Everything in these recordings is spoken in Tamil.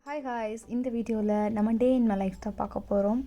ஹாய் காய்ஸ், இந்த வீடியோவில் நம்ம டே இன் மை லைஃப் தான் பார்க்க போகிறோம்.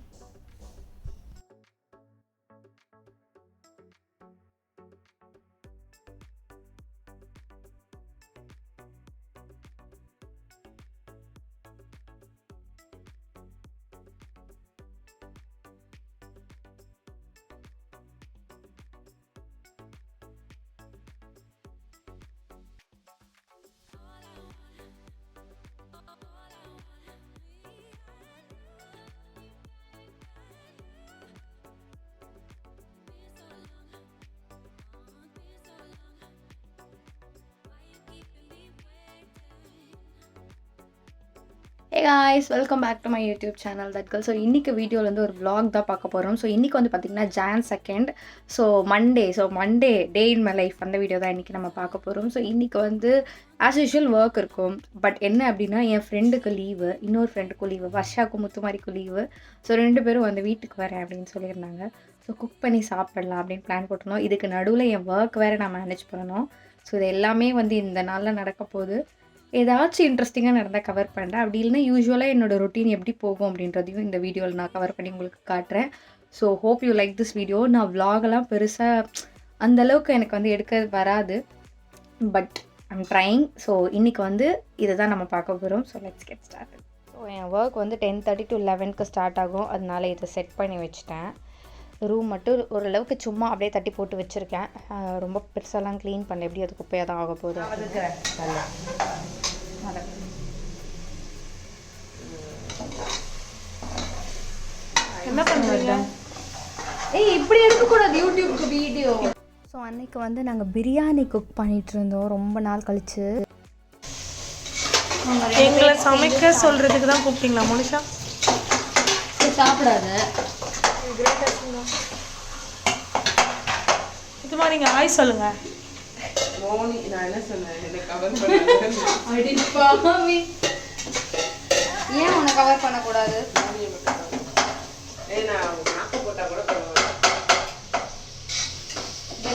Hey guys, welcome back to my YouTube channel that girl. So இன்றைக்கி வீடியோவில் வந்து ஒரு vlog தான் பார்க்க போகிறோம். ஸோ இன்றைக்கி வந்து பார்த்திங்கன்னா Jan 2nd, so Monday day in my life அந்த வீடியோ தான் இன்றைக்கி நம்ம பார்க்க போகிறோம். ஸோ இன்றைக்கி வந்து ஆஸ் யூஷுவல் ஒர்க் இருக்கும். பட் என்ன அப்படின்னா, என் ஃப்ரெண்டுக்கு லீவு, இன்னொரு ஃப்ரெண்டுக்கும் லீவு, வர்ஷாவுக்கும் முத்துமாரிக்கும் லீவு. ஸோ 2 பேரும் வந்து வீட்டுக்கு வரேன் அப்படின்னு சொல்லியிருந்தாங்க. ஸோ குக் பண்ணி சாப்பிடலாம் அப்படின்னு பிளான் போட்டிருந்தோம். இதுக்கு நடுவில் என் ஒர்க் வேறு நான் மேனேஜ் பண்ணணும். ஸோ இது எல்லாமே வந்து இந்த நாளில் நடக்க போகுது. ஏதாச்சும் இன்ட்ரெஸ்டிங்காக நடந்தால் கவர் பண்ணுறேன். அப்படி இல்லைன்னா யூஸ்வலாக என்னோடய ரொட்டீன் எப்படி போகும் அப்படின்றதையும் இந்த வீடியோவில் நான் கவர் பண்ணி உங்களுக்கு காட்டுறேன். So hope you like this video. நான் vlogலாம் பெருசாக அந்தளவுக்கு எனக்கு வந்து எடுக்க வராது, பட் ஐம் ட்ரைங். ஸோ இன்றைக்கி வந்து இதை தான் நம்ம பார்க்க போகிறோம். So let's get start. So N work வந்து 10:30 to 11க்கு ஸ்டார்ட் ஆகும். அதனால இதை செட் பண்ணி வச்சுட்டேன். ரூம் மட்டும் ஓரளவுக்கு சும்மா அப்படியே தட்டி போட்டு வச்சுருக்கேன். ரொம்ப பெருசாலாம் க்ளீன் பண்ணல, எப்படி அது குப்பையாக தான் ஆக போகுது. என்ன பண்ணுறீங்க? இப்படி எடுக்கக்கூடாது யூடியூப்க்கு வீடியோ. ஸோ அன்னைக்கு வந்து நாங்கள் பிரியாணி குக் பண்ணிகிட்டு இருந்தோம் ரொம்ப நாள் கழிச்சு. எங்களை சமைக்க சொல்கிறதுக்கு தான் கூப்பிட்டீங்களா மனுஷா? சாப்பிடாத இது மாதிரி நீங்கள் ஆய் சொல்லுங்க. நான் என்ன சொன்னேன்? ஏன் உன்னை கவர் பண்ணக்கூடாது?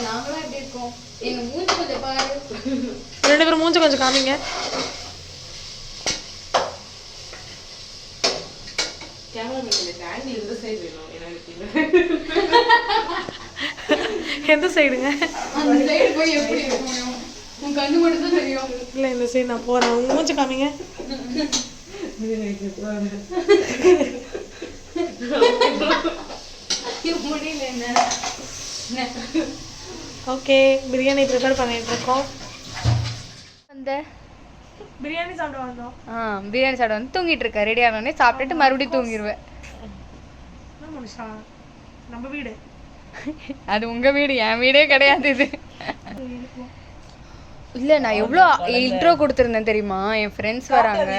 நாங்களும் எப்படி இருக்கோம்? எங்க மூஞ்சி கொஞ்சம் பாரு. 2 பேரும் மூஞ்சி கொஞ்சம் காமிங்க. எந்த சைடுங்க? இல்லை இந்த சைடு நான் போகிறேன். உங்க மூஞ்சி காமிங்க. ஓகே, பிரியாணி ப்ரிப்பேர் பண்ணிட்டு இருக்கோம். அந்த பிரியாணி சாப்பிட வந்தோம். பிரியாணி சாப்பிட வந்து தூங்கிட்டு இருக்கேன். ரெடி ஆனோடனே சாப்பிட்டுட்டு மறுபடியும் தூங்கிடுவேன். மனுஷா, நம்ம வீடு அது உங்க வீடு, என் வீடே கிடையாது இது. இல்லை, நான் எவ்வளோ இன்ட்ரோ கொடுத்துருந்தேன் தெரியுமா? என் ஃப்ரெண்ட்ஸ் வராங்க,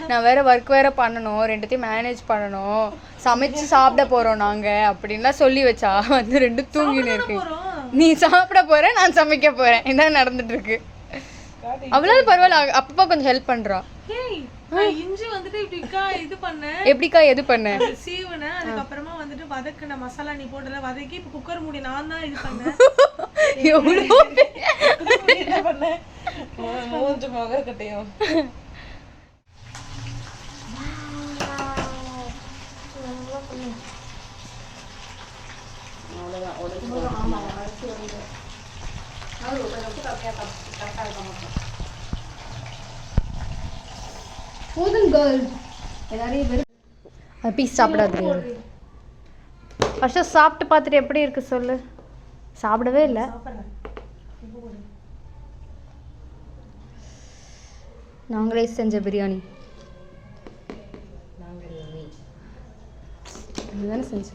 நான் வேற ஒர்க் வேற பண்ணணும், 2த்தையும் மேனேஜ் பண்ணணும், சமைச்சு சாப்பிட போகிறோம் நாங்கள் அப்படின்லாம் சொல்லி வச்சா வந்து 2 தூங்கின்னு இருக்கு. நீ சாப்பிட போற, நான் சமைக்க போகிறேன், இதான் நடந்துட்டு இருக்கு. அவ்வளோ பரவாயில்ல, அப்பப்போ கொஞ்சம் ஹெல்ப் பண்ணுறா. இஞ்சி வந்துட்டு இப்படிக்கா இது பண்ண, எப்படிக்கா எது பண்ண? சீவுன, அதுக்கு அப்புறமா வந்துட்டு வதக்குன மசாலா நீ போட்டல, வதக்கி இப்ப குக்கர் மூடி நான் தான் இது பண்ணேன். எவ்வளோ என்ன பண்ண? மூஞ்சு மகர் கட்டையும். பீஸ் சாப்பிடாது. ஃபர்ஸ்ட் சாப்பிட்டு பார்த்துட்டு எப்படி இருக்கு சொல்லு. சாப்பிடவே இல்லை. நாங்களே செஞ்ச பிரியாணி தானே செஞ்ச.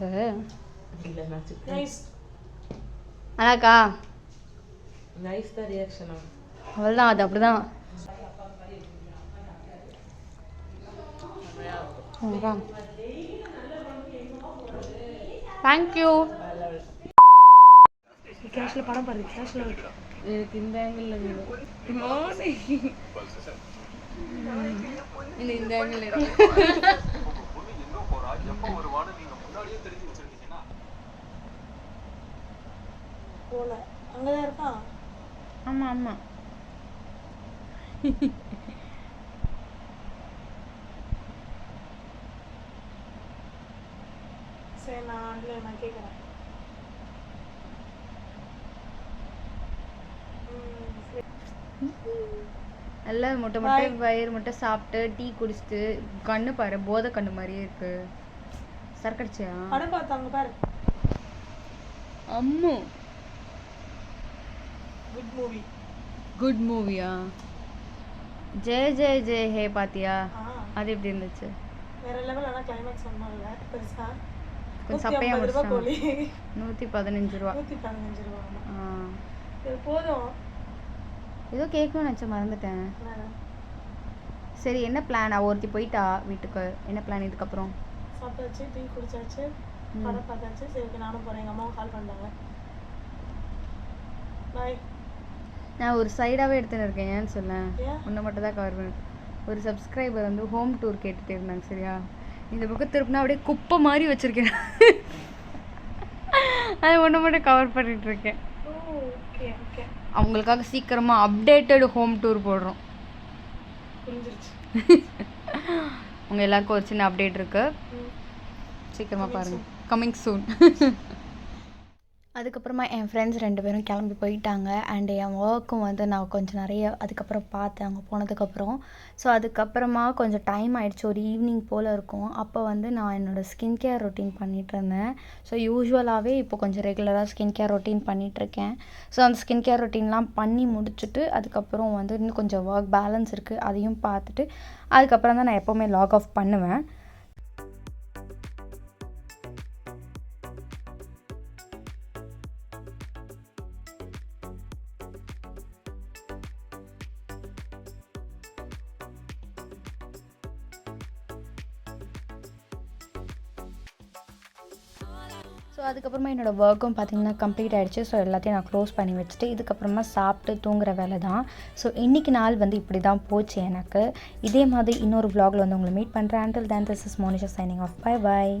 அதாக்கா அவ்வளோதான், அது அப்படிதான். தேங்க்யூ. கேஷ்ல படம் பாரு, கேஷ்ல எனக்கு இந்த ஆங்கிள் இந்த ஆங்கிள் போல அங்கதான் இருக்கான். ஆமா ஆமா. நான் கேட்குறேன். நல்லா முட்டை முட்டை வயிறு முட்டை சாப்பிட்டு டீ குடிச்சிட்டு கண்ணு பாரு போதை கண்ணு மாதிரியே இருக்கு. சரக்கடிச்சியா? படம் பார்த்தாங்க பாரு. அம்மு குட் மூவியா? ஜெய ஜெய ஜெய ஹே பாத்தியா? அது எப்படி இருந்துச்சு? வேற லெவல். ஆனால் கிளைமேக்ஸ் ஒன்றும் பெருசா கொஞ்சம் சப்பையா முடிச்சாங்க. 115 ரூபா. 115 ரூபா. இது போதும். ஏதோ கேட்கணும்னு நினச்சேன், மறந்துட்டேன். சரி, என்ன பிளான்? ஒருத்தி போயிட்டா வீட்டுக்கு. என்ன பிளான் இதுக்கப்புறம்? சாப்பிட்டாச்சு, டீ குடிச்சாச்சு, படம் பார்த்தாச்சு. சரி, நானும் போகிறேன். எங்கள் அம்மாவும் கால் பண்ணுறாங்க. பாய். நான் ஒரு சைடாகவே எடுத்துன்னு இருக்கேன். ஏன்னு சொல்லேன், ஒன்று மட்டும் தான் கவர் பண்ணேன். ஒரு சப்ஸ்கிரைபர் வந்து ஹோம் டூர் கேட்டுகிட்டே இருந்தாங்க. சரியா, இந்த பக்கம் திருப்பினா அப்படியே குப்பை மாதிரி வச்சுருக்கேன். அது ஒன்று மட்டும் கவர் பண்ணிகிட்ருக்கேன். அவங்களுக்காக சீக்கிரமாக அப்டேட்டட் ஹோம் டூர் போடுறோம். உங்கள் எல்லாருக்கும் ஒரு சின்ன அப்டேட் இருக்குது, சீக்கிரமாக பாருங்கள். Coming soon. அதுக்கப்புறமா என் ஃப்ரெண்ட்ஸ் 2 பேரும் கிளம்பி போயிட்டாங்க. அண்டு என் ஒர்க்கும் வந்து நான் கொஞ்சம் நிறைய அதுக்கப்புறம் பார்த்தேன் அங்கே போனதுக்கப்புறம். ஸோ அதுக்கப்புறமா கொஞ்சம் டைம் ஆகிடுச்சு, ஒரு ஈவினிங் போல் இருக்கும். அப்போ வந்து நான் என்னோடய ஸ்கின் கேர் ரொட்டீன் பண்ணிகிட்ருந்தேன். ஸோ யூஸ்வலாகவே இப்போ கொஞ்சம் ரெகுலராக ஸ்கின் கேர் ரொட்டீன் பண்ணிகிட்ருக்கேன். ஸோ அந்த ஸ்கின் கேர் ரொட்டீன்லாம் பண்ணி முடிச்சுட்டு அதுக்கப்புறம் வந்து இன்னும் கொஞ்சம் ஒர்க் பேலன்ஸ் இருக்குது, அதையும் பார்த்துட்டு அதுக்கப்புறம் தான் நான் எப்போவுமே லாக் ஆஃப் பண்ணுவேன். ஸோ அதுக்கப்புறமா என்னோடய ஒர்க்கும் பார்த்திங்கன்னா கம்ப்ளீட் ஆகிடுச்சு. ஸோ எல்லாத்தையும் நான் க்ளோஸ் பண்ணி வச்சுட்டு இதுக்கப்புறமா சாப்பிட்டு தூங்குற வேலை தான். ஸோ இன்றைக்கி நாள் வந்து இப்படி தான் போச்சு எனக்கு. இதே மாதிரி இன்னொரு vlogல வந்து உங்களை மீட் பண்ணுறேன். Until then, this is Monisha signing off. Bye bye.